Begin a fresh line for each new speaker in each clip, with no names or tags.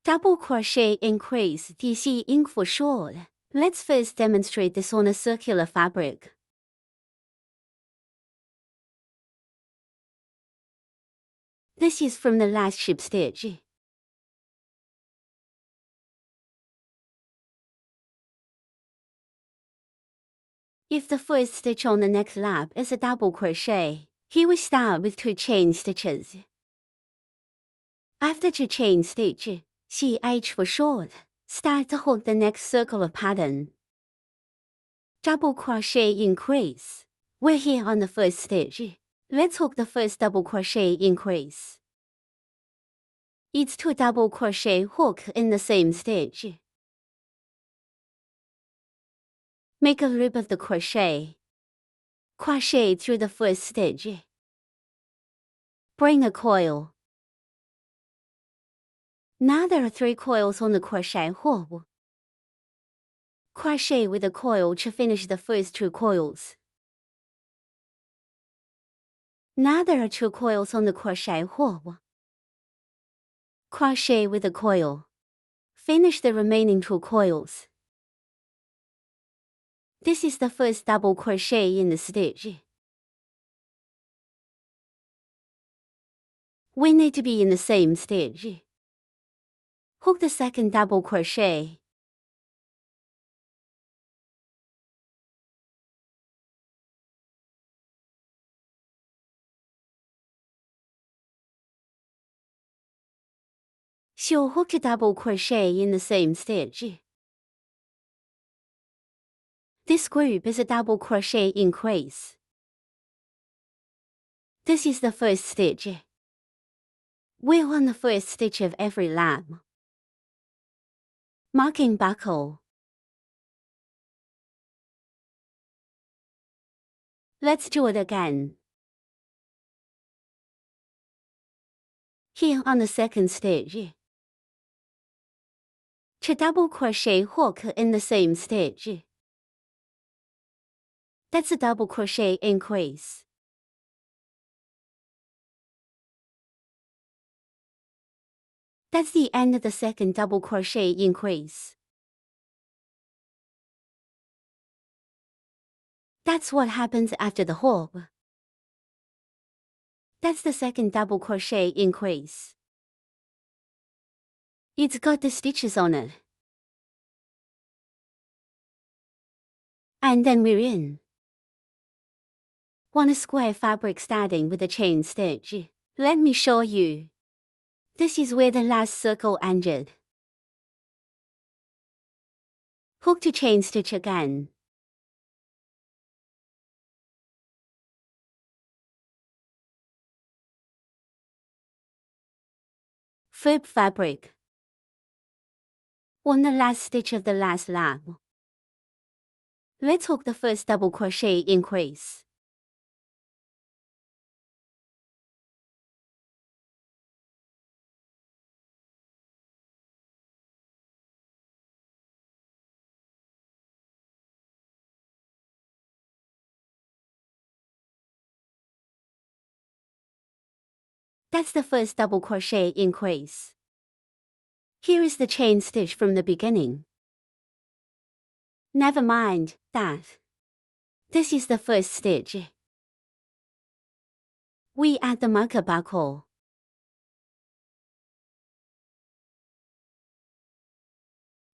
Double crochet increase DC ink for short. Let's first demonstrate this on a circular fabric. This is from the last ship stitch. If the first stitch on the next lap is a double crochet, here we start with 2 chain stitches. After 2 chain stitch, CH for short, start to hook the next circle of pattern. Double crochet increase. We're here on the first stitch. Let's hook the first double crochet increase. It's 2 double crochet hook in the same stitch. Make a loop of the crochet. Crochet through the first stitch. Bring a coil. Now there are 3 coils on the crochet hook. Crochet with a coil to finish the first 2 coils. Now there are 2 coils on the crochet hook. Crochet with a coil. Finish the remaining 2 coils. This is the first double crochet in the stitch. We need to be in the same stitch. Hook the second double crochet. She'll hook a double crochet in the same stitch. This group is a double crochet increase. This is the first stitch. We're on the first stitch of every lap. Marking buckle. Let's do it again. Here on the second stitch. To double crochet hook in the same stitch. That's a double crochet increase. That's the end of the second double crochet increase. That's what happens after the hook. That's the second double crochet increase. It's got the stitches on it. And then we're in. Want a square fabric starting with a chain stitch? Let me show you. This is where the last circle ended. Hook to chain stitch again. Flip fabric. On the last stitch of the last lap. Let's hook the first double crochet increase. That's the first double crochet increase. Here is the chain stitch from the beginning. Never mind that. This is the first stitch. We add the marker buckle.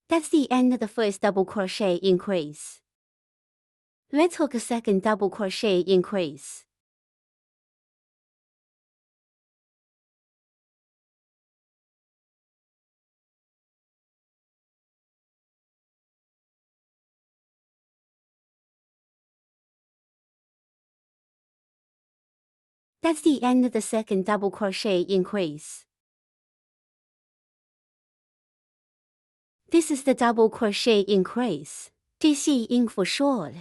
That's the end of the first double crochet increase. Let's hook a second double crochet increase. That's the end of the second double crochet increase. This is the double crochet increase, DC ink for short.